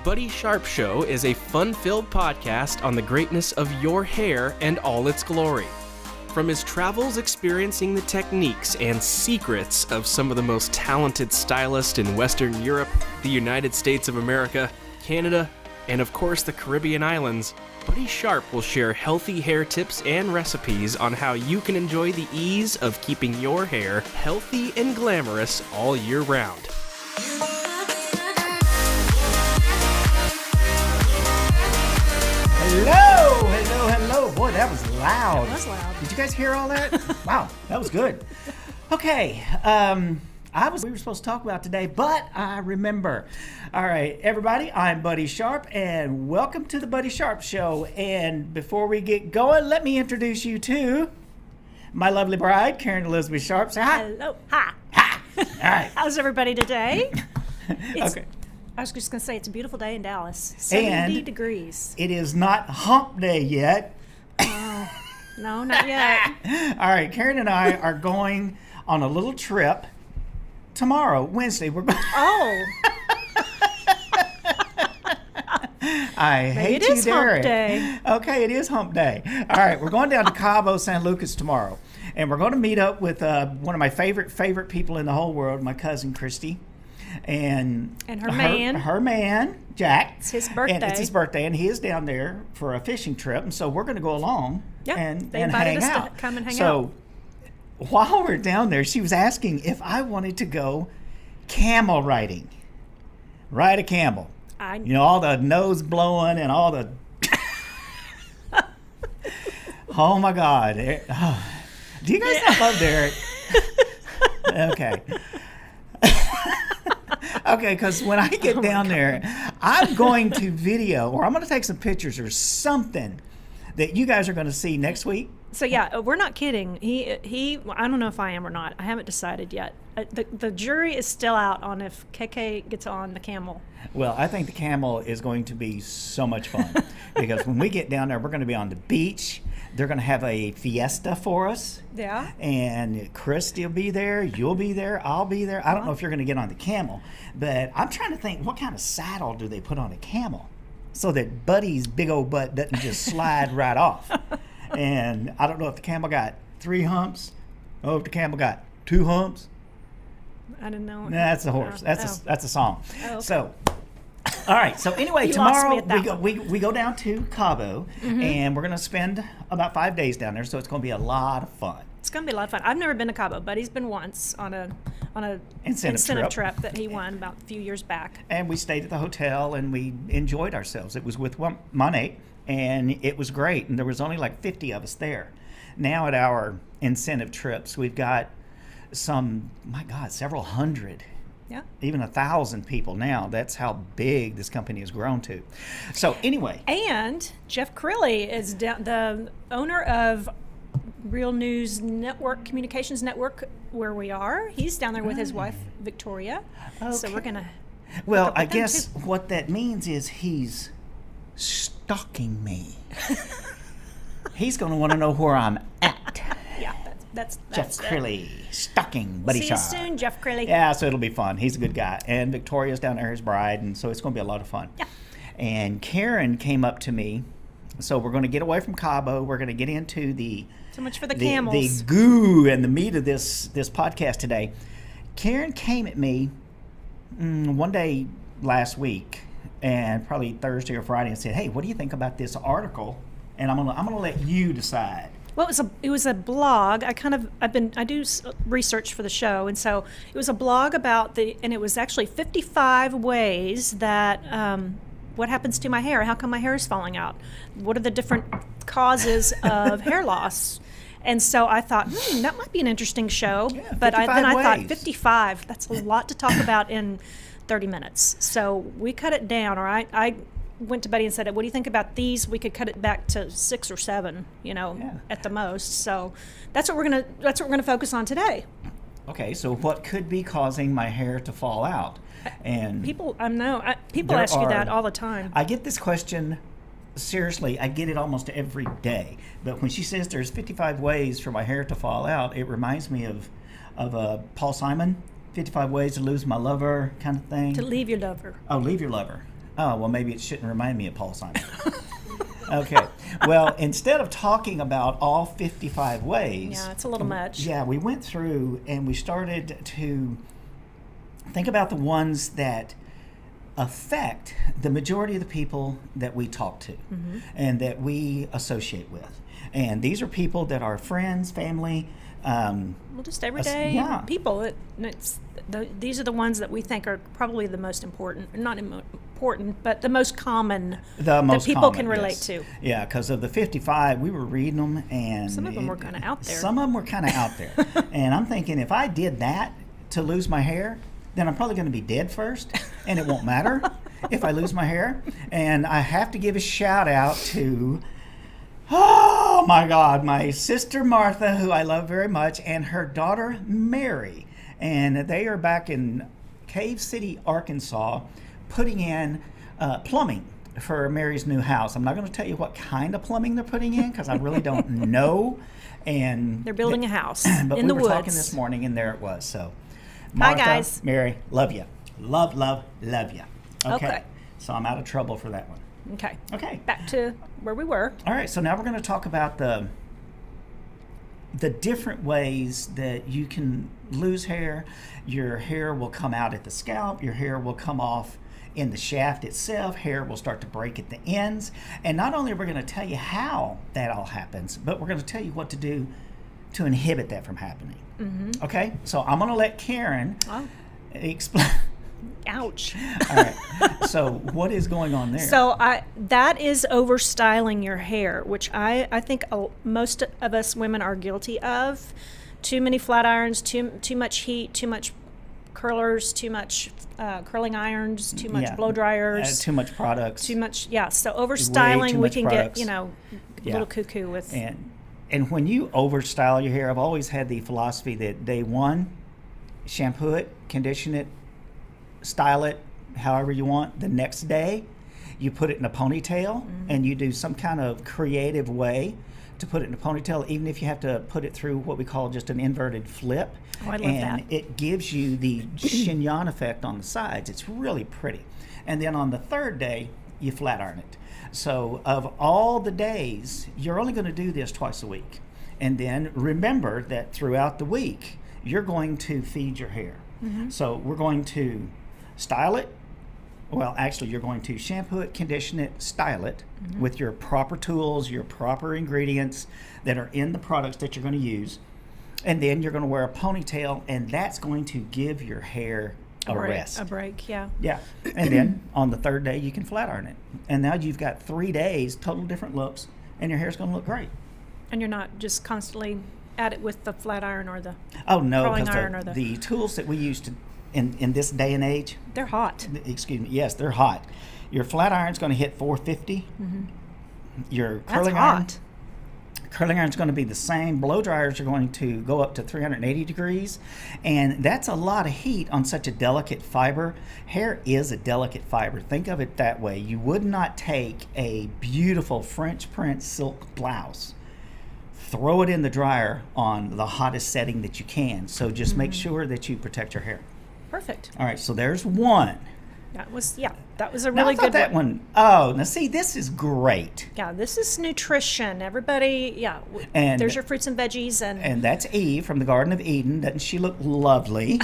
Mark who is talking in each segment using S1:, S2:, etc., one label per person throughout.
S1: Buddy Sharp Show is a fun-filled podcast on the greatness of your hair and all its glory. From his travels experiencing the techniques and secrets of some of the most talented stylists in Western Europe, the United States of America, Canada, and of course the Caribbean islands, Buddy Sharp will share healthy hair tips and recipes on how you can enjoy the ease of keeping your hair healthy and glamorous all year round.
S2: Hello. Boy, that was loud.
S3: That was loud.
S2: Did you guys hear all that? Wow, that was good. Okay, we were supposed to talk about today, but I remember. All right, everybody, I'm Buddy Sharp, and welcome to the Buddy Sharp Show. And before we get going, let me introduce you to my lovely bride, Karen Elizabeth Sharp. Say hi.
S3: Hello. Hi.
S2: Hi. All right.
S3: How's everybody today?
S2: Okay.
S3: I was just going to say it's a beautiful day in Dallas. 70 degrees.
S2: It is not hump day yet.
S3: No, not yet.
S2: All right, Karen and I are going on a little trip tomorrow, Wednesday. We're going.
S3: Oh.
S2: I hate you, Derek.
S3: It is hump day.
S2: Okay, it is hump day. All right, we're going down to Cabo San Lucas tomorrow, and we're going to meet up with one of my favorite people in the whole world, my cousin Christy. And
S3: her man,
S2: Jack.
S3: It's his birthday.
S2: And it's his birthday, and he is down there for a fishing trip, and so we're going to go along and hang out.
S3: To come and hang out.
S2: So while we're down there, she was asking if I wanted to go camel riding. Ride a camel. All the nose blowing and all the... Oh, my God. Do you guys not love Derek? Okay. Okay, because when I get down there, I'm going to video, or I'm going to take some pictures or something that you guys are going to see next week.
S3: So yeah, we're not kidding. He. I don't know if I am or not. I haven't decided yet. The jury is still out on if KK gets on the camel.
S2: Well, I think the camel is going to be so much fun because when we get down there, we're going to be on the beach. They're going to have a fiesta for us.
S3: Yeah.
S2: And Christy will be there. You'll be there. I'll be there. I don't know if you're going to get on the camel, but I'm trying to think, what kind of saddle do they put on a camel so that Buddy's big old butt doesn't just slide right off? And I don't know if the camel got 3 humps. Oh, if the camel got 2 humps.
S3: I didn't know.
S2: Nah, that's a horse. That's a song.
S3: Oh, okay.
S2: So, all right. So anyway,
S3: You lost me
S2: tomorrow
S3: at
S2: we go down to Cabo, and we're going to spend about 5 days down there. So it's going to be a lot of fun.
S3: It's going to be a lot of fun. I've never been to Cabo, but he's been once on a incentive trip that he won about a few years back.
S2: And we stayed at the hotel and we enjoyed ourselves. It was with Monet, and it was great. And there was only like 50 of us there. Now at our incentive trips, we've got several hundred.
S3: Yeah.
S2: Even 1,000 people now. That's how big this company has grown to. So anyway.
S3: And Jeff Crilly is the owner of Real News Network, Communications Network, where we are. He's down there with his wife, Victoria.
S2: Okay.
S3: So we're going to...
S2: Well, I guess what that means is he's stalking me. He's going to want to know where I'm at.
S3: Yeah, that's
S2: Jeff Crilly, stalking Buddy Sharp.
S3: See you soon, Jeff Crilly.
S2: Yeah, so it'll be fun. He's a good guy. And Victoria's down there, his bride, and so it's going to be a lot of fun.
S3: Yeah.
S2: And Karen came up to me. So we're going to get away from Cabo. We're going to get into
S3: So much for the camels.
S2: The goo and the meat of this podcast today. Karen came at me one day last week, and probably Thursday or Friday, and said, "Hey, what do you think about this article?" And I'm gonna let you decide.
S3: Well, it was a blog. I do research for the show, and so it was a blog about and it was actually 55 ways that what happens to my hair? How come my hair is falling out? What are the different causes of hair loss? And so I thought, that might be an interesting show.
S2: Yeah,
S3: but I thought
S2: 55,
S3: 55, that's a lot to talk about in 30 minutes. So we cut it down, all right? I went to Buddy and said, what do you think about these? We could cut it back to 6 or 7, at the most. So that's what we're gonna focus on today.
S2: Okay, so what could be causing my hair to fall out? And
S3: people ask you that all the time.
S2: I get this question, seriously, I get it almost every day. But when she says there's 55 ways for my hair to fall out, it reminds me of Paul Simon, 55 Ways to Lose My Lover kind of thing.
S3: To leave your lover.
S2: Oh, leave your lover. Oh, well, maybe it shouldn't remind me of Paul Simon. Okay. Well, instead of talking about all 55 ways.
S3: Yeah, it's a little much.
S2: Yeah, we went through and we started to think about the ones that affect the majority of the people that we talk to and that we associate with. And these are people that are friends, family.
S3: Well, just everyday
S2: yeah.
S3: people. These are the ones that we think are probably the most important. Not important, but the most common that people can relate to.
S2: Yeah, because of the 55, we were reading them, and
S3: some of them were kind of out there.
S2: Some of them were kind of out there. And I'm thinking, if I did that to lose my hair, then I'm probably going to be dead first, and it won't matter if I lose my hair. And I have to give a shout out to, oh my God, my sister Martha, who I love very much, and her daughter Mary. And they are back in Cave City, Arkansas, putting in plumbing for Mary's new house. I'm not going to tell you what kind of plumbing they're putting in because I really don't know. And
S3: they're building a house
S2: but
S3: in
S2: we
S3: the
S2: were
S3: woods.
S2: Talking this morning, and there it was. So,
S3: Hi
S2: Martha,
S3: guys,
S2: Mary, love you, love you.
S3: Okay.
S2: So I'm out of trouble for that one.
S3: Okay. Back to where we were.
S2: All right. So now we're going to talk about the different ways that you can lose hair. Your hair will come out at the scalp. Your hair will come off in the shaft itself. Hair will start to break at the ends. And not only are we going to tell you how that all happens, but we're going to tell you what to do to inhibit that from happening. Okay? So I'm going to let Karen explain.
S3: Ouch.
S2: All right. So what is going on there?
S3: So that is overstyling your hair, which I think most of us women are guilty of. Too many flat irons, too much heat, too much curlers, too much curling irons, too much blow dryers,
S2: too much products,
S3: too much. Yeah. So overstyling, we can
S2: products.
S3: get a little cuckoo with.
S2: And when you overstyle your hair, I've always had the philosophy that day one, shampoo it, condition it, style it however you want. The next day, you put it in a ponytail and you do some kind of creative way to put it in a ponytail, even if you have to put it through what we call just an inverted flip.
S3: Oh, I love
S2: and
S3: that.
S2: it gives you the chignon effect on the sides. It's really pretty. And then on the third day, you flat iron it. So of all the days, you're only going to do this twice a week. And then remember that throughout the week, you're going to feed your hair. So we're going to style it. Well, actually, you're going to shampoo it, condition it, style it with your proper tools, your proper ingredients that are in the products that you're going to use. And then you're going to wear a ponytail, and that's going to give your hair a rest.
S3: A break, yeah.
S2: Yeah. And then on the third day, you can flat iron it. And now you've got 3 days, total different looks, and your hair's going to look great.
S3: And you're not just constantly at it with the flat iron or the
S2: curling
S3: iron or
S2: the tools that we use to in this day and age,
S3: they're hot.
S2: Excuse me. Yes, they're hot. Your flat iron's going to hit 450. Your curling iron. Curling iron's going to be the same. Blow dryers are going to go up to 380 degrees, and that's a lot of heat on such a delicate fiber. Hair is a delicate fiber. Think of it that way. You would not take a beautiful French print silk blouse, throw it in the dryer on the hottest setting that you can. So just make sure that you protect your hair.
S3: Perfect.
S2: All right, so there's one.
S3: That was a really good
S2: that one. Oh, now see, this is great.
S3: Yeah, this is nutrition. Everybody,
S2: And
S3: there's your fruits and veggies
S2: and that's Eve from the Garden of Eden. Doesn't she look lovely?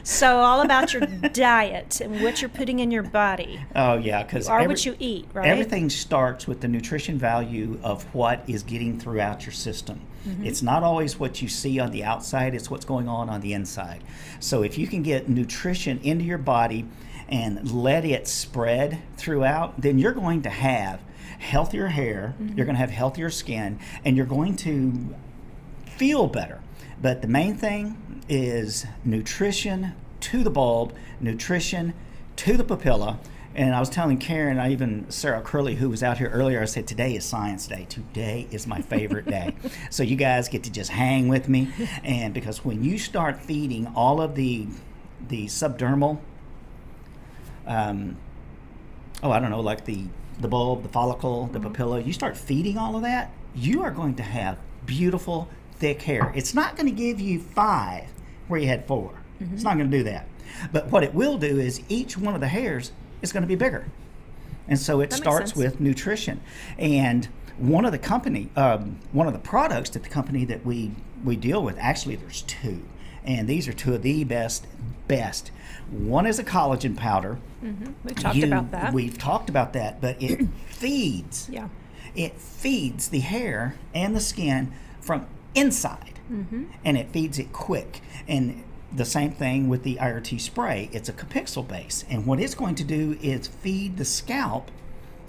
S3: So all about your diet and what you're putting in your body.
S2: Oh yeah, because
S3: what you eat, right?
S2: Everything starts with the nutrition value of what is getting throughout your system. It's not always what you see on the outside, it's what's going on the inside. So if you can get nutrition into your body and let it spread throughout, then you're going to have healthier hair, you're going to have healthier skin, and you're going to feel better. But the main thing is nutrition to the bulb, nutrition to the papilla. And I was telling Karen, even Sarah Curley, who was out here earlier, I said, today is Science Day. Today is my favorite day. So you guys get to just hang with me. And because when you start feeding all of the subdermal, like the bulb, the follicle, the papilla, you start feeding all of that, you are going to have beautiful, thick hair. It's not going to give you 5 where you had 4. It's not going to do that. But what it will do is each one of the hairs is going to be bigger. And so it
S3: That makes
S2: starts
S3: sense.
S2: with nutrition. And one of the products that the company that we deal with, actually there's two, and these are two of the best. One is a collagen powder.
S3: We've talked about that.
S2: We've talked about that, but it feeds.
S3: Yeah.
S2: It feeds the hair and the skin from inside, and it feeds it quick. And the same thing with the IRT spray. It's a capixyl base, and what it's going to do is feed the scalp.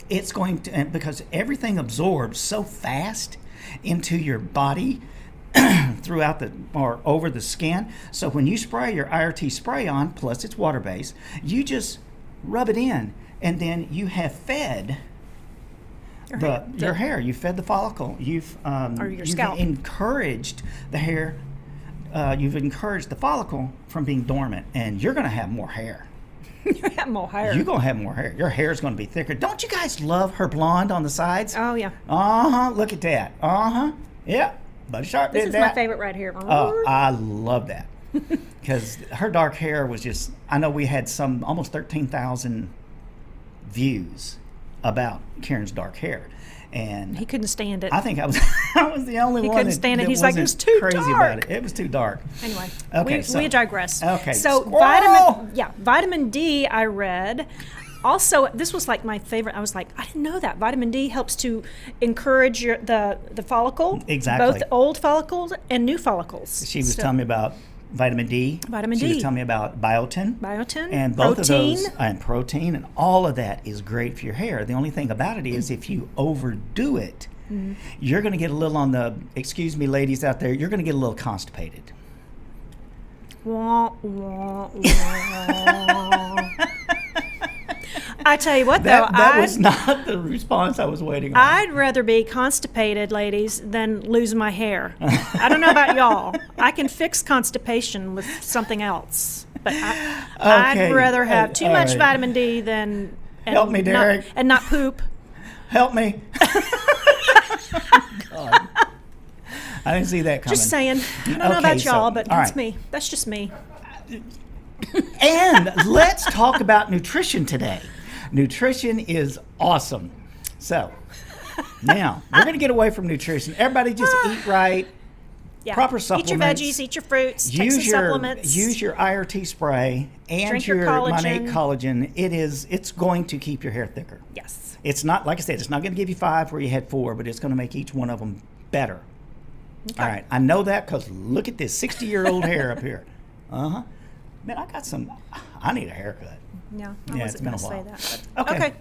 S2: It's going to, and because everything absorbs so fast into your body throughout or over the skin. So when you spray your IRT spray on, plus it's water based, you just rub it in, and then you have fed your hair. You fed the follicle. You've
S3: scalp.
S2: encouraged the hair. You've encouraged the follicle from being dormant, and you're going to have more hair.
S3: You have more hair.
S2: You're going to have more hair. Your hair is going to be thicker. Don't you guys love her blonde on the sides?
S3: Oh, yeah.
S2: Look at that. Yeah. Buddy Sharp did that.
S3: This is my favorite right here.
S2: Oh, I love that. Because her dark hair was just, I know we had almost 13,000 views about Karen's dark hair. And
S3: He couldn't stand it.
S2: I think I was the only one.
S3: He couldn't stand it. He's like,
S2: wasn't
S3: it's too
S2: crazy
S3: dark.
S2: about it. It was too dark.
S3: Anyway,
S2: Okay,
S3: we digress.
S2: Okay,
S3: so
S2: squirrel!
S3: vitamin D I read. Also, this was like my favorite. I was like, I didn't know that vitamin D helps to encourage the follicle,
S2: Exactly.
S3: both old follicles and new follicles.
S2: She was telling me about vitamin D.
S3: Vitamin
S2: She
S3: D.
S2: was telling me about biotin.
S3: protein.
S2: And both of those, and protein, and all of that is great for your hair. The only thing about it is if you overdo it, you're going to get a little on the, excuse me, ladies out there, you're going to get a little constipated.
S3: Wah, wah, wah. I tell you what, though,
S2: That was not the response I was waiting on.
S3: I'd rather be constipated, ladies, than lose my hair. I don't know about y'all. I can fix constipation with something else, but I'd rather have too much
S2: right.
S3: vitamin D than
S2: Help me, Derek.
S3: not poop.
S2: Help me. God. I didn't see that coming.
S3: Just saying. I don't know
S2: Okay,
S3: about y'all,
S2: so,
S3: but
S2: all
S3: that's
S2: right.
S3: me. That's just me.
S2: And let's talk about nutrition today. Nutrition is awesome. So now we're going to get away from nutrition. Everybody just eat right.
S3: Yeah.
S2: Proper
S3: Eat your
S2: supplements.
S3: veggies, eat your fruits, take some supplements.
S2: Use your IRT spray and
S3: Drink your
S2: Monate
S3: collagen.
S2: collagen. It's going to keep your hair thicker.
S3: Yes.
S2: It's not, like I said, it's not going to give you 5 where you had 4, but it's going to make each one of them better.
S3: Okay.
S2: All right. I know that because look at this 60-year-old hair up here. Man, I need a haircut.
S3: Yeah, I
S2: Yeah,
S3: wasn't
S2: it's been a
S3: going to say
S2: while.
S3: that. But,
S2: Okay.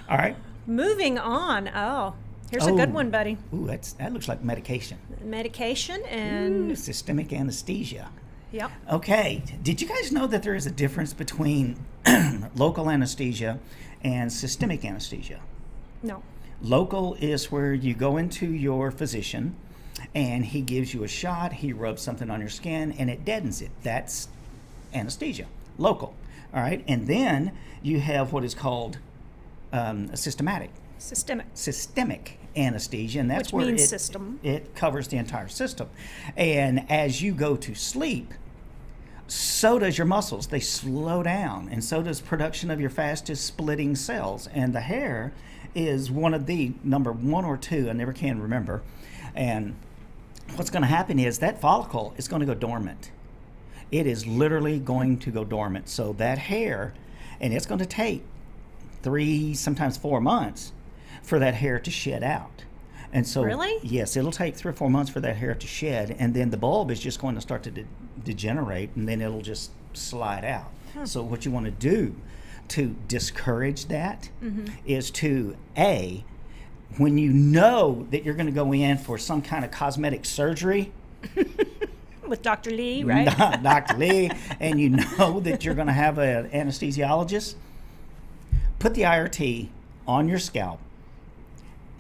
S2: All right.
S3: Moving on. Oh, here's a good one, buddy.
S2: Ooh, that looks like medication.
S3: Medication and
S2: Ooh, systemic anesthesia.
S3: yep.
S2: Okay. Did you guys know that there is a difference between local anesthesia and systemic anesthesia?
S3: No.
S2: Local is where you go into your physician and he gives you a shot, he rubs something on your skin, and it deadens it. That's anesthesia. Local. All right. And then you have what is called a systemic anesthesia, and that's
S3: Which
S2: where
S3: means system.
S2: It covers the entire system. And as you go to sleep, so does your muscles. They slow down, and so does production of your fastest splitting cells. And the hair is one of the number 1 or 2. I never can remember. And what's going to happen is that follicle is going to go dormant. It is literally going to go dormant. So that hair, and it's going to take 3, sometimes 4 months for that hair to shed out. And so,
S3: Really?
S2: yes, it'll take 3 or 4 months for that hair to shed, and then the bulb is just going to start to degenerate, and then it'll just slide out. So what you want to do to discourage that is to, when you know that you're going to go in for some kind of cosmetic surgery,
S3: With Dr. Lee, right?
S2: Dr. Lee, and you know that you're going to have an anesthesiologist, put the IRT on your scalp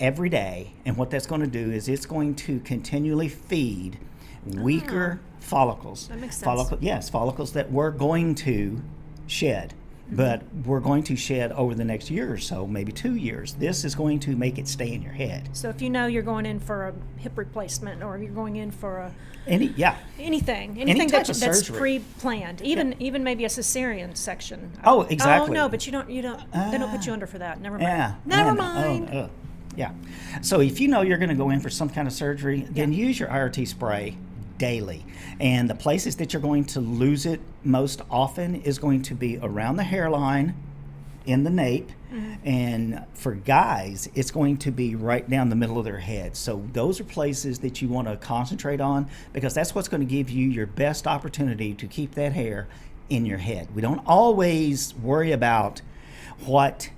S2: every day, and what that's going to do is it's going to continually feed weaker follicles.
S3: That makes sense.
S2: Follicles that we're going to shed. but we're going to shed over the next year or so, maybe 2 years. This is going to make it stay in your head.
S3: So if you know you're going in for a hip replacement, or you're going in for a anything
S2: type of
S3: that's
S2: surgery.
S3: pre-planned, even maybe a cesarean section.
S2: Oh, exactly.
S3: Oh no, but they don't put you under for that. Never mind.
S2: Yeah.
S3: Never mind.
S2: Yeah. So if you know you're going to go in for some kind of surgery, then use your IRT spray daily. And the places that you're going to lose it most often is going to be around the hairline, in the nape, and for guys, it's going to be right down the middle of their head. So those are places that you want to concentrate on, because that's what's going to give you your best opportunity to keep that hair in your head. We don't always worry about what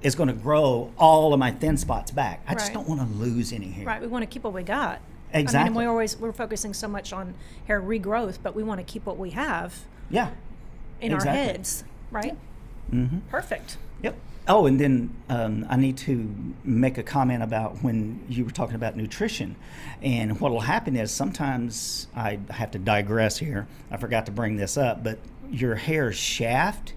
S2: is going to grow all of my thin spots back. I just don't want to lose any hair.
S3: Right, we want to keep what we got.
S2: Exactly.
S3: I mean, we're focusing so much on hair regrowth, but we want to keep what we have.
S2: Yeah.
S3: In our heads, right?
S2: Mm-hmm.
S3: Perfect.
S2: Yep. Oh, and then I need to make a comment about when you were talking about nutrition. And what will happen is sometimes I have to digress here. I forgot to bring this up, but your hair shaft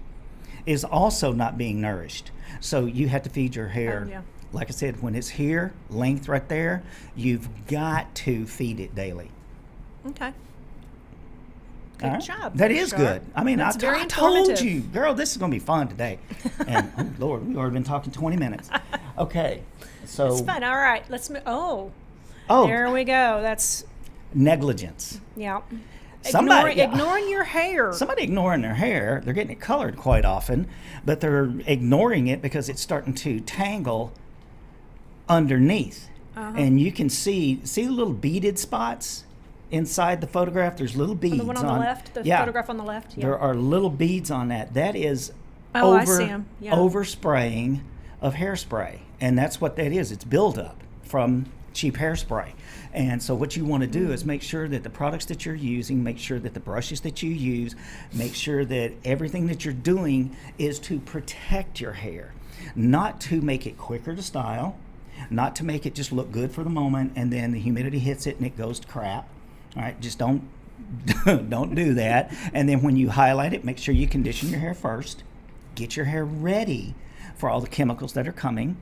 S2: is also not being nourished. So you have to feed your hair.
S3: Oh, yeah.
S2: Like I said, when it's here, length right there, you've got to feed it daily.
S3: Okay. Good job.
S2: That is
S3: Sharp.
S2: good. I mean,
S3: That's
S2: I
S3: very
S2: told
S3: informative.
S2: you, girl, this is going to be fun today. And, oh, Lord, we've already been talking 20 minutes. Okay. So.
S3: It's fun. All right. Let's move. Oh,
S2: Oh,
S3: there we go. That's,
S2: negligence.
S3: yeah.
S2: Somebody-
S3: Ignoring your hair.
S2: Somebody ignoring their hair, they're getting it colored quite often, but they're ignoring it because it's starting to tangle underneath. And you can see the little beaded spots inside the photograph. There's little beads.
S3: The one on the left, the photograph on the left. Yeah.
S2: There are little beads on that. That is
S3: I see 'em. Yeah.
S2: overspraying of hairspray. And that's what that is. It's buildup from cheap hairspray. And so what you want to do is make sure that the products that you're using, make sure that the brushes that you use, make sure that everything that you're doing is to protect your hair, not to make it quicker to style, not to make it just look good for the moment and then the humidity hits it and it goes to crap. All right, just don't do that. And then when you highlight it, make sure you condition your hair first. Get your hair ready for all the chemicals that are coming.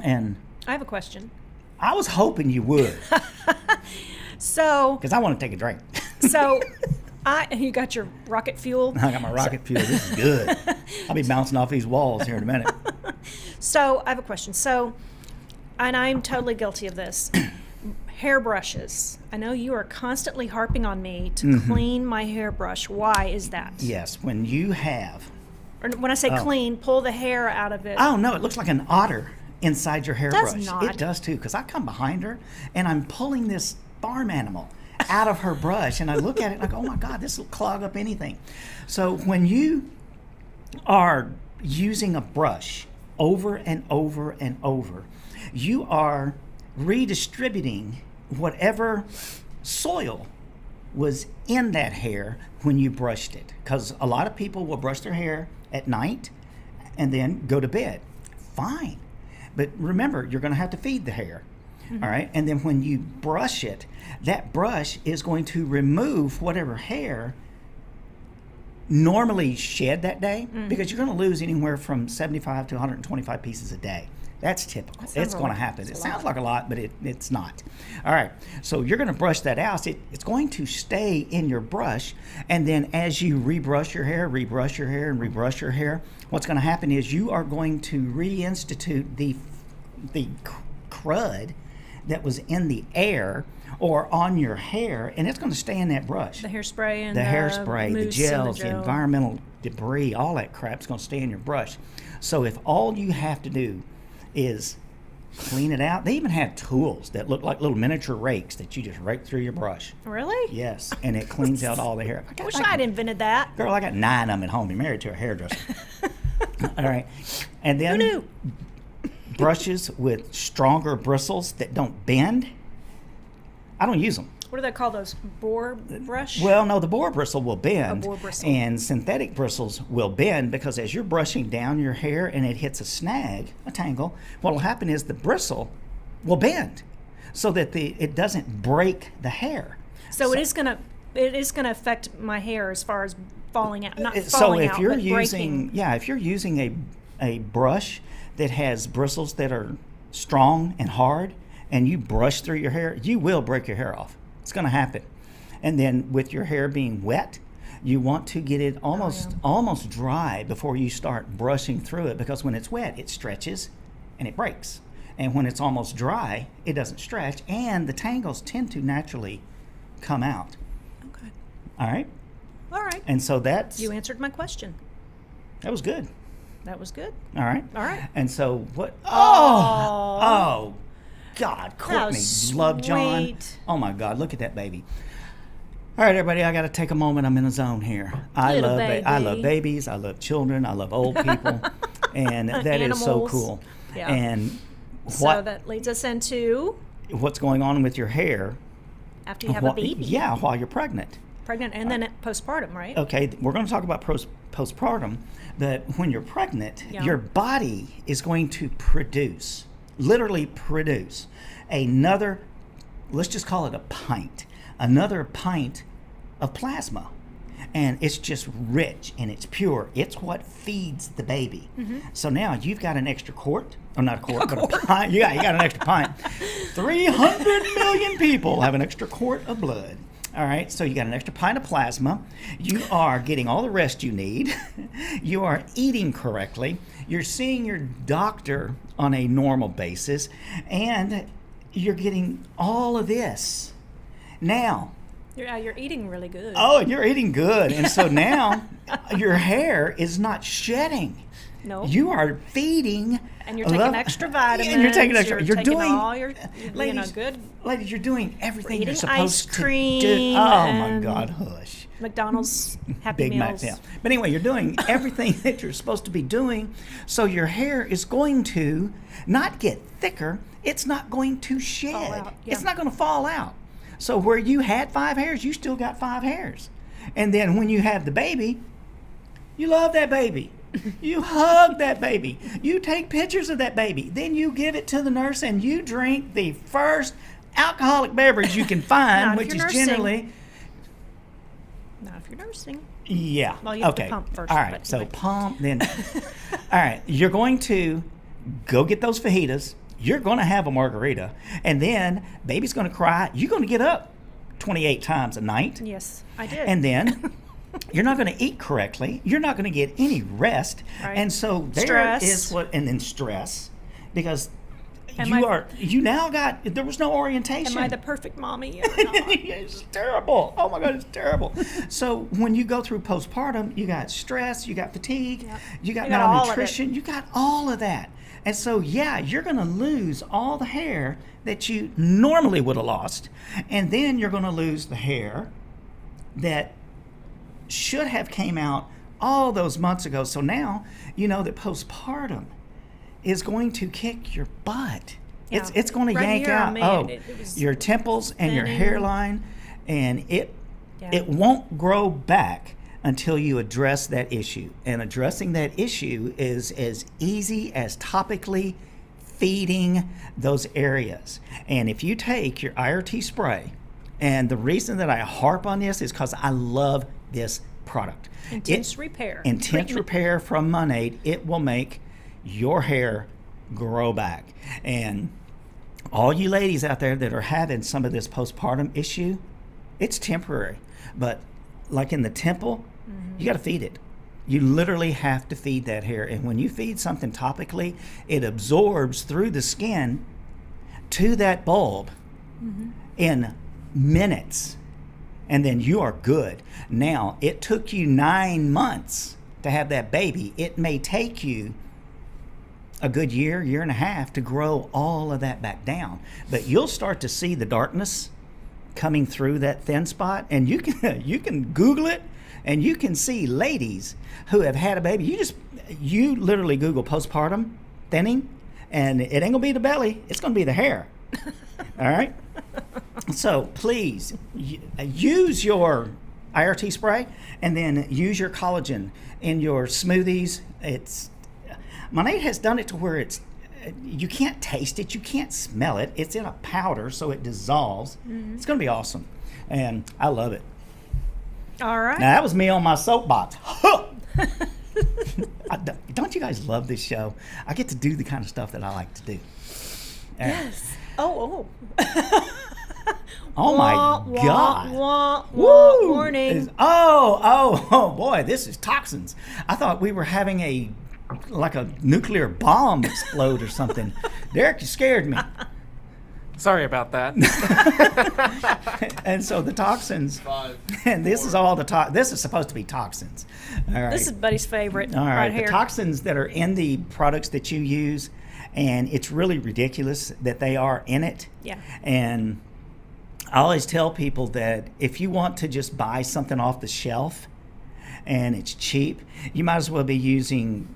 S2: And
S3: I have a question.
S2: I was hoping you would,
S3: So,
S2: because I want to take a drink.
S3: You got your rocket fuel.
S2: I got my rocket fuel. This is good. I'll be bouncing off these walls here in a minute.
S3: So, I have a question. So, and I'm totally guilty of this. Hairbrushes. I know you are constantly harping on me to clean my hairbrush. Why is that?
S2: Yes, when you have.
S3: Or when I say clean, pull the hair out of it.
S2: Oh, no, it looks like an otter inside your hairbrush.
S3: Does not.
S2: It does too, because I come behind her and I'm pulling this farm animal out of her brush and I look at it like, oh my God, this will clog up anything. So when you are using a brush over and over and over, you are redistributing whatever soil was in that hair when you brushed it. Because a lot of people will brush their hair at night and then go to bed. Fine. But remember, you're going to have to feed the hair. All right. And then when you brush it, that brush is going to remove whatever hair normally shed that day, because you're going to lose anywhere from 75 to 125 pieces a day. That's typical. It's going to happen. It sounds like a lot, but it's not. All right. So you're going to brush that out. It's going to stay in your brush. And then as you rebrush your hair, and rebrush your hair, what's going to happen is you are going to reinstitute the crud that was in the air or on your hair, and it's going to stay in that brush.
S3: The hairspray and
S2: the hairspray, the
S3: mousse
S2: gels,
S3: and
S2: the environmental debris, all that crap's going to stay in your brush. So if all you have to do is clean it out, they even have tools that look like little miniature rakes that you just rake through your brush.
S3: Really?
S2: Yes, and it cleans out all the hair.
S3: I wish I'd invented that.
S2: Girl, I got 9 of them at home. You're married to a hairdresser. All right, and
S3: Who
S2: then
S3: knew?
S2: brushes with stronger bristles that don't bend, I don't use them.
S3: What do they call those? Boar brush?
S2: Well, no, the boar bristle will bend.
S3: A boar bristle.
S2: And synthetic bristles will bend because as you're brushing down your hair and it hits a snag, a tangle, what will happen is the bristle will bend so that it doesn't break the hair.
S3: So it is gonna affect my hair as far as falling out, not
S2: So
S3: falling
S2: if
S3: out,
S2: you're
S3: but breaking.
S2: if you're using a brush that has bristles that are strong and hard, and you brush through your hair, you will break your hair off. It's going to happen. And then with your hair being wet, you want to get it almost dry before you start brushing through it, because when it's wet, it stretches and it breaks. And when it's almost dry, it doesn't stretch, and the tangles tend to naturally come out.
S3: Okay.
S2: All right?
S3: All right.
S2: And so that
S3: You answered my question.
S2: was good.
S3: That was good.
S2: All right.
S3: All right.
S2: And so what? Oh, God, Courtney, love John.
S3: sweet.
S2: Oh my God, look at that baby. All right, everybody, I got to take a moment. I'm in a zone here. I
S3: Little
S2: love
S3: baby.
S2: babies. I love children. I love old people, and that is so
S3: Animals.
S2: cool.
S3: Yeah.
S2: And
S3: So that leads us into
S2: what's going on with your hair?
S3: after you have a baby,
S2: Yeah, while you're pregnant.
S3: pregnant, and then at postpartum, right?
S2: Okay, we're going to talk about postpartum, but when you're pregnant,
S3: Yeah.
S2: your body is going to literally produce another, let's just call it another pint of plasma. And it's just rich and it's pure. It's what feeds the baby. So now you've got an extra quart, or not a quart, but a pint. You got an extra pint. 300 million people have an extra quart of blood. All right, so you got an extra pint of plasma. You are getting all the rest you need. You are eating correctly. You're seeing your doctor on a normal basis, and you're getting all of this. Now,
S3: You're eating really good.
S2: oh, you're eating good. And so now your hair is not shedding.
S3: No.
S2: You are feeding.
S3: And you're taking extra vitamins.
S2: And you're taking extra. You're
S3: taking
S2: doing
S3: all your,
S2: ladies,
S3: good
S2: ladies, you're doing everything you're
S3: eating
S2: supposed
S3: ice cream
S2: to do. Oh my
S3: and
S2: God, hush.
S3: McDonald's Happy
S2: Big Mac,
S3: Meals.
S2: yeah. But anyway, you're doing everything that you're supposed to be doing. So your hair is going to not get thicker. It's not going to shed.
S3: out, yeah.
S2: It's not going to fall out. So where you had 5 hairs, you still got 5 hairs. And then when you have the baby, you love that baby. You hug that baby. You take pictures of that baby. Then you give it to the nurse and you drink the first alcoholic beverage you can find,
S3: Not if
S2: which is
S3: you're nursing.
S2: generally,
S3: Not if you're nursing.
S2: yeah.
S3: Well, you have to
S2: Okay.
S3: pump first,
S2: All right.
S3: but
S2: So
S3: anyway.
S2: pump, then. All right. You're going to go get those fajitas. You're going to have a margarita. And then baby's going to cry. You're going to get up 28 times a night.
S3: Yes, I did.
S2: And then you're not going to eat correctly. You're not going to get any rest.
S3: Right.
S2: And so there
S3: Stress.
S2: is and then stress, because
S3: Am I-
S2: there was no orientation.
S3: Am I the perfect mommy or not?
S2: It's terrible. Oh my God, it's terrible. So when you go through postpartum, you got stress, you got fatigue,
S3: Yep.
S2: you got
S3: You got all of it.
S2: malnutrition, you got all of that. And so, yeah, you're going to lose all the hair that you normally would have lost. And then you're going to lose the hair that should have came out all those months ago. So now you know that postpartum is going to kick your butt.
S3: Yeah.
S2: It's going to
S3: Right
S2: yank
S3: here,
S2: out
S3: man, it was
S2: your temples and your
S3: thinning.
S2: hairline, and it
S3: Yeah.
S2: won't grow back until you address that issue. And addressing that issue is as easy as topically feeding those areas. And if you take your IRT spray, and the reason that I harp on this is because I love this product.
S3: Intense repair.
S2: Intense
S3: Treatment.
S2: repair from Monade. It will make your hair grow back. And all you ladies out there that are having some of this postpartum issue, it's temporary. But like in the temple, you got to feed it. You literally have to feed that hair. And when you feed something topically, it absorbs through the skin to that bulb in minutes. And then you are good. Now, it took you 9 months to have that baby. It may take you a good year, year and a half to grow all of that back down. But you'll start to see the darkness coming through that thin spot. And you can Google it, and you can see ladies who have had a baby. You literally Google postpartum thinning, and it ain't gonna be the belly, it's gonna be the hair. All right? So please use your IRT spray, and then use your collagen in your smoothies. Monade has done it to where you can't taste it, you can't smell it. It's in a powder, so it dissolves. It's gonna be awesome, and I love it.
S3: All right.
S2: Now, that was me on my soapbox. Huh! Don't you guys love this show? I get to do the kind of stuff that I like to do.
S3: Yes. Oh.
S2: Oh my God.
S3: Warning.
S2: Oh, boy, this is toxins. I thought we were having like a nuclear bomb explode or something. Derek, you scared me.
S1: Sorry about that.
S2: And so the toxins, and this is all this is supposed to be toxins. All right.
S3: This is Buddy's favorite
S2: All right,
S3: here.
S2: the toxins that are in the products that you use, and it's really ridiculous that they are in it.
S3: Yeah.
S2: And I always tell people that if you want to just buy something off the shelf and it's cheap, you might as well be using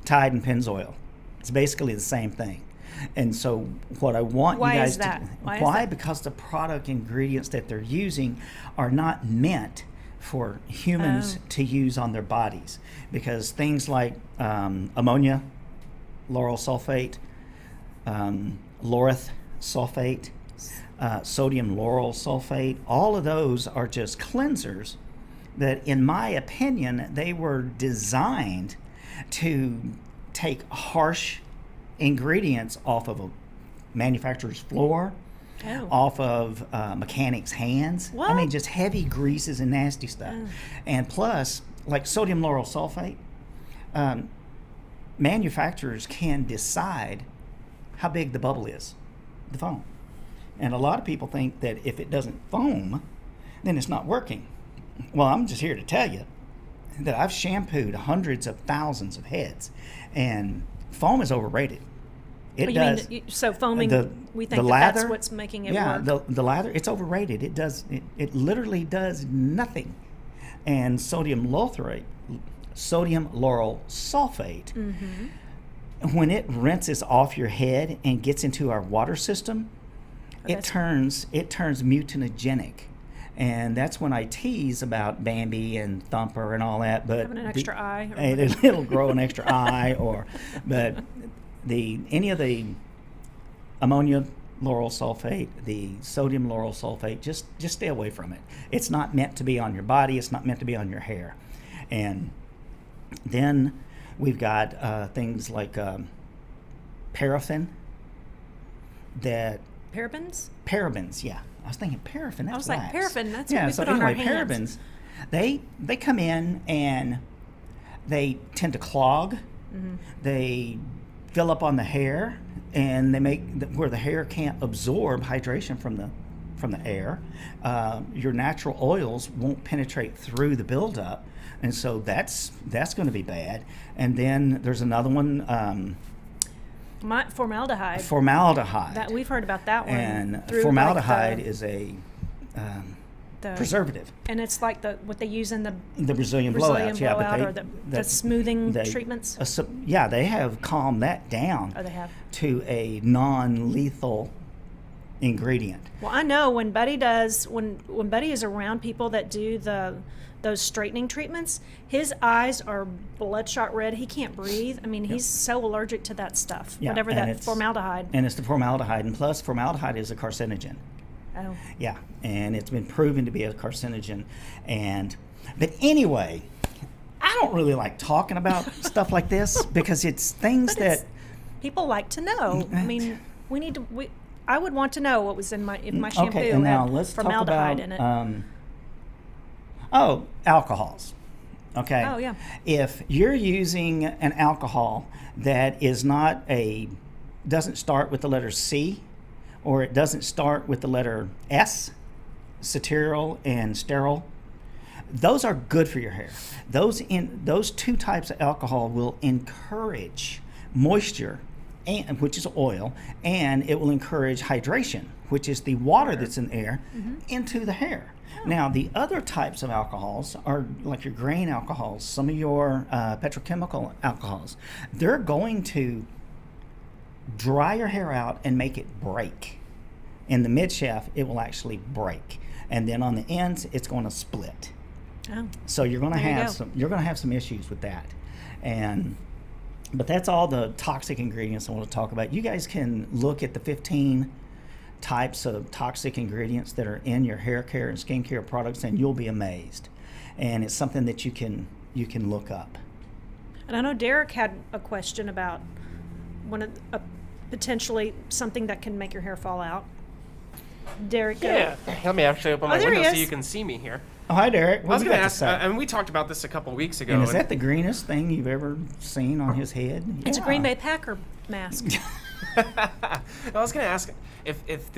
S2: Tide and Pennzoil. It's basically the same thing. And so what I want
S3: Why
S2: you guys
S3: is that?
S2: to...
S3: Why is
S2: Why?
S3: that?
S2: Because the product ingredients that they're using are not meant for humans to use on their bodies. Because things like ammonia, lauryl sulfate, laureth sulfate, sodium lauryl sulfate, all of those are just cleansers that, in my opinion, they were designed to take harsh ingredients off of a manufacturer's floor, off of mechanics' hands.
S3: What?
S2: I mean, just heavy greases and nasty stuff. And plus, like sodium lauryl sulfate, manufacturers can decide how big the bubble is, the foam. And a lot of people think that if it doesn't foam, then it's not working. Well, I'm just here to tell you that I've shampooed hundreds of thousands of heads, and foam is overrated. It does.
S3: So foaming, we think that's what's making it work.
S2: Yeah, the lather, it's overrated. It does. It literally does nothing. And sodium lauryl sulfate, when it rinses off your head and gets into our water system, it turns mutagenic. And that's when I tease about Bambi and Thumper and all that. But
S3: having an extra eye.
S2: It'll grow an extra eye, but any of the ammonia lauryl sulfate, the sodium lauryl sulfate, just stay away from it. It's not meant to be on your body. It's not meant to be on your hair. And then we've got things like paraffin. Parabens, yeah. I was thinking paraffin. That's
S3: I was
S2: wax.
S3: like, paraffin, that's what we put on our hands.
S2: Parabens, they come in and they tend to clog. They fill up on the hair, and they make where the hair can't absorb hydration from the air. Your natural oils won't penetrate through the buildup, and so that's going to be bad. And then there's another one.
S3: Formaldehyde.
S2: Formaldehyde.
S3: We've heard about that one.
S2: And formaldehyde is a
S3: the
S2: preservative.
S3: And it's like what they use in the
S2: Brazilian blowouts, yeah, but
S3: or the smoothing treatments.
S2: Yeah, they have calmed that down.
S3: Oh, they have.
S2: To a non-lethal ingredient.
S3: Well, I know when Buddy does when Buddy is around people that do those straightening treatments, his eyes are bloodshot red. He can't breathe. I mean, he's so allergic to that stuff.
S2: Yeah,
S3: whatever that formaldehyde.
S2: And it's the formaldehyde, and plus formaldehyde is a carcinogen.
S3: Oh.
S2: Yeah, and it's been proven to be a carcinogen. But anyway, I don't really like talking about stuff like this because it's things that
S3: people like to know. I mean, I would want to know what was in my shampoo
S2: okay, and now
S3: had
S2: let's
S3: formaldehyde
S2: talk
S3: about, in it.
S2: Alcohols. Okay.
S3: Oh, yeah.
S2: If you're using an alcohol that is doesn't start with the letter C, or it doesn't start with the letter S, cetearyl and sterol, those are good for your hair. Those two types of alcohol will encourage moisture, which is oil, and it will encourage hydration, which is the water that's in the air, into the hair. Now, the other types of alcohols are like your grain alcohols, some of your petrochemical alcohols. They're going to dry your hair out and make it break. In the mid shaft, it will actually break, and then on the ends, it's going to split.
S3: Oh.
S2: So you're going to have some issues with that, but that's all the toxic ingredients I want to talk about. You guys can look at the 15 types of toxic ingredients that are in your hair care and skincare products, and you'll be amazed. and it's something that you can look up.
S3: And I know Derek had a question about potentially something that can make your hair fall out. Derek,
S1: Yeah, let me actually open my
S3: there he
S1: window so
S3: is.
S1: you can see me here.
S2: Oh, hi, Derek.
S1: I
S2: What
S1: was
S2: do you
S1: going to
S2: got
S1: ask,
S2: say?
S1: and we talked about this a couple weeks ago.
S2: And is that the greenest thing you've ever seen on his head?
S3: it's a
S2: Yeah.
S3: Green Bay Packer mask.
S1: I was going to ask if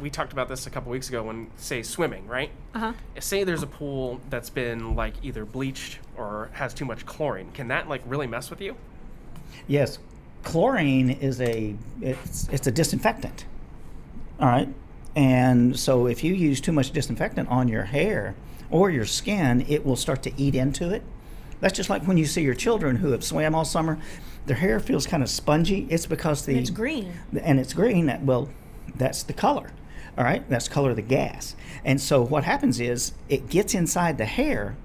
S1: we talked about this a couple weeks ago when, say, swimming, right?
S3: Uh-huh.
S1: Say there's a pool that's been like either bleached or has too much chlorine. Can that like really mess with you?
S2: Yes, chlorine is it's a disinfectant. All right, and so if you use too much disinfectant on your hair or your skin, it will start to eat into it. That's just like when you see your children who have swam all summer, their hair feels kind of spongy. It's because
S3: It's green.
S2: And it's green. That's the color. All right, that's the color of the gas. And so what happens is it gets inside the hair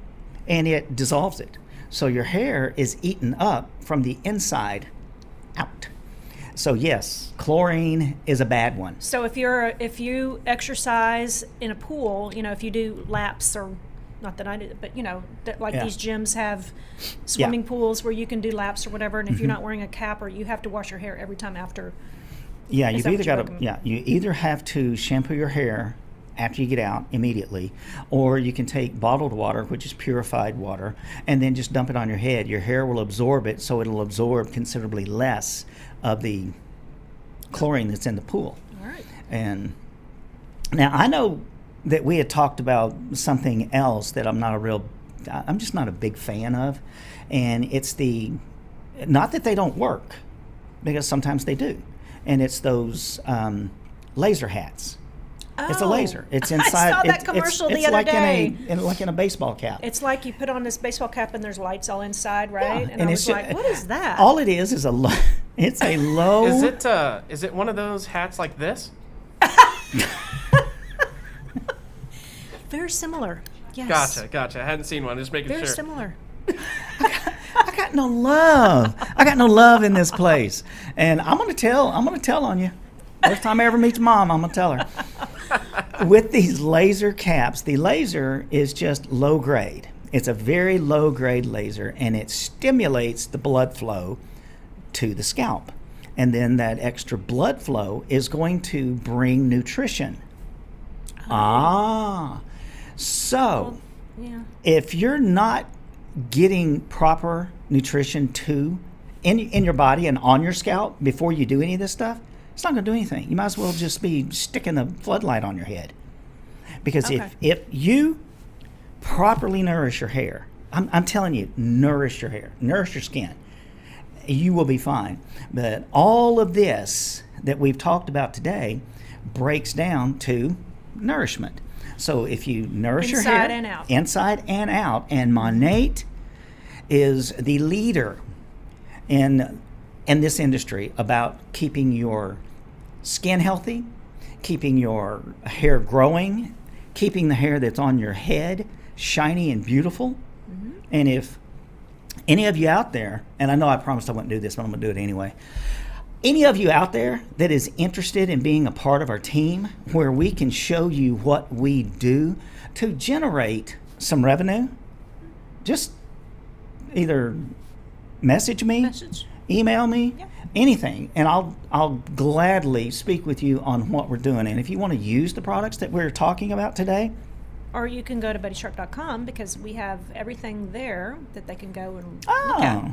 S2: and it dissolves it. So your hair is eaten up from the inside out. So yes, chlorine is a bad one.
S3: So if you exercise in a pool, if you do laps, or not that I do, but
S2: Yeah.
S3: these gyms have swimming pools where you can do laps or whatever, and if you're not wearing a cap, or you have to wash your hair every time after.
S2: Yeah,
S3: Is
S2: you've
S3: that
S2: either
S3: what you
S2: got to
S3: recommend?
S2: you either have to shampoo your hair after you get out immediately, or you can take bottled water, which is purified water, and then just dump it on your head. Your hair will absorb it, so it'll absorb considerably less of the chlorine that's in the pool.
S3: All right.
S2: And now I know that we had talked about something else that I'm just not a big fan of, and it's not that they don't work, because sometimes they do, and it's those laser hats. It's a laser. It's inside.
S3: I saw that commercial the other day.
S2: Like in a baseball cap.
S3: It's like you put on this baseball cap and there's lights all inside, right?
S2: Yeah,
S3: And I
S2: it's
S3: was like, what is that?
S2: All it is a it's a low.
S1: Is it one of those hats like this?
S3: Very similar. Yes.
S1: Gotcha. I hadn't seen one. Just making
S3: Very
S1: sure.
S3: similar.
S2: I got no love. I got no love in this place, and I'm gonna tell on you. First time I ever meet your mom, I'm gonna tell her. With these laser caps, the laser is just low grade. It's a very low grade laser, and it stimulates the blood flow to the scalp. And then that extra blood flow is going to bring nutrition. So
S3: Yeah.
S2: if you're not getting proper nutrition in your body and on your scalp before you do any of this stuff, it's not going to do anything. You might as well just be sticking a floodlight on your head. Because
S3: Okay.
S2: if you properly nourish your hair, I'm telling you, nourish your hair, nourish your skin, you will be fine. But all of this that we've talked about today breaks down to nourishment. So if you nourish your hair
S3: Inside and out.
S2: inside and out, and Monate is the leader in this industry about keeping your skin healthy, keeping your hair growing, keeping the hair that's on your head shiny and beautiful.
S3: Mm-hmm.
S2: And if any of you out there, and I know I promised I wouldn't do this, but I'm going to do it anyway. Any of you out there that is interested in being a part of our team where we can show you what we do to generate some revenue, just either message me, email me, anything, and I'll gladly speak with you on what we're doing. And if you want to use the products that we're talking about today,
S3: Or you can go to buddysharp.com because we have everything there that they can go and look at.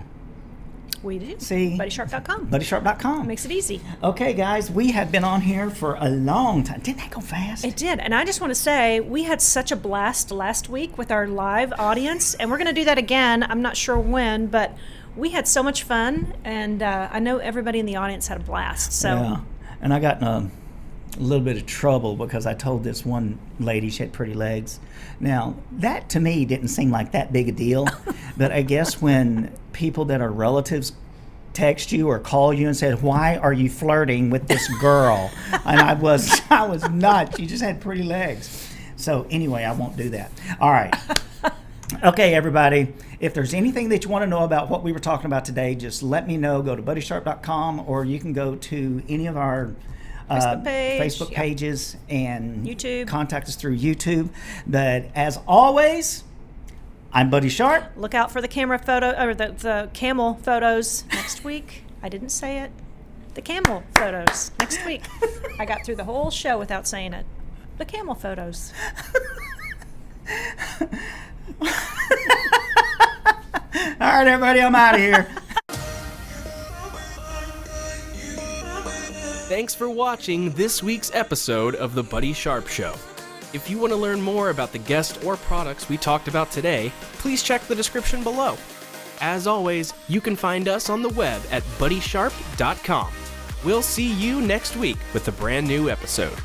S3: We do.
S2: See?
S3: Buddysharp.com.
S2: buddysharp.com.
S3: Makes it easy.
S2: Okay, guys, we have been on here for a long time. Didn't that go fast?
S3: It did. And I just want to say we had such a blast last week with our live audience, and we're going to do that again. I'm not sure when, but we had so much fun, and I know everybody in the audience had a blast. So.
S2: Yeah, and I got in a little bit of trouble because I told this one lady she had pretty legs. Now, that to me didn't seem like that big a deal, but I guess when people that are relatives text you or call you and said, "Why are you flirting with this girl?" and I was not. She just had pretty legs. So anyway, I won't do that. All right. Okay, everybody. If there's anything that you want to know about what we were talking about today, just let me know. Go to buddysharp.com, or you can go to any of our Facebook pages and
S3: YouTube.
S2: contact us through YouTube. But as always, I'm Buddy Sharp.
S3: Look out for the camera photo, or the camel photos next week. I didn't say it. The camel photos next week. I got through the whole show without saying it. The camel photos.
S2: All right, everybody, I'm out of here.
S1: Thanks for watching this week's episode of The Buddy Sharp Show. If you want to learn more about the guest or products we talked about today, please check the description below. As always, you can find us on the web at buddysharp.com. We'll see you next week with a brand new episode.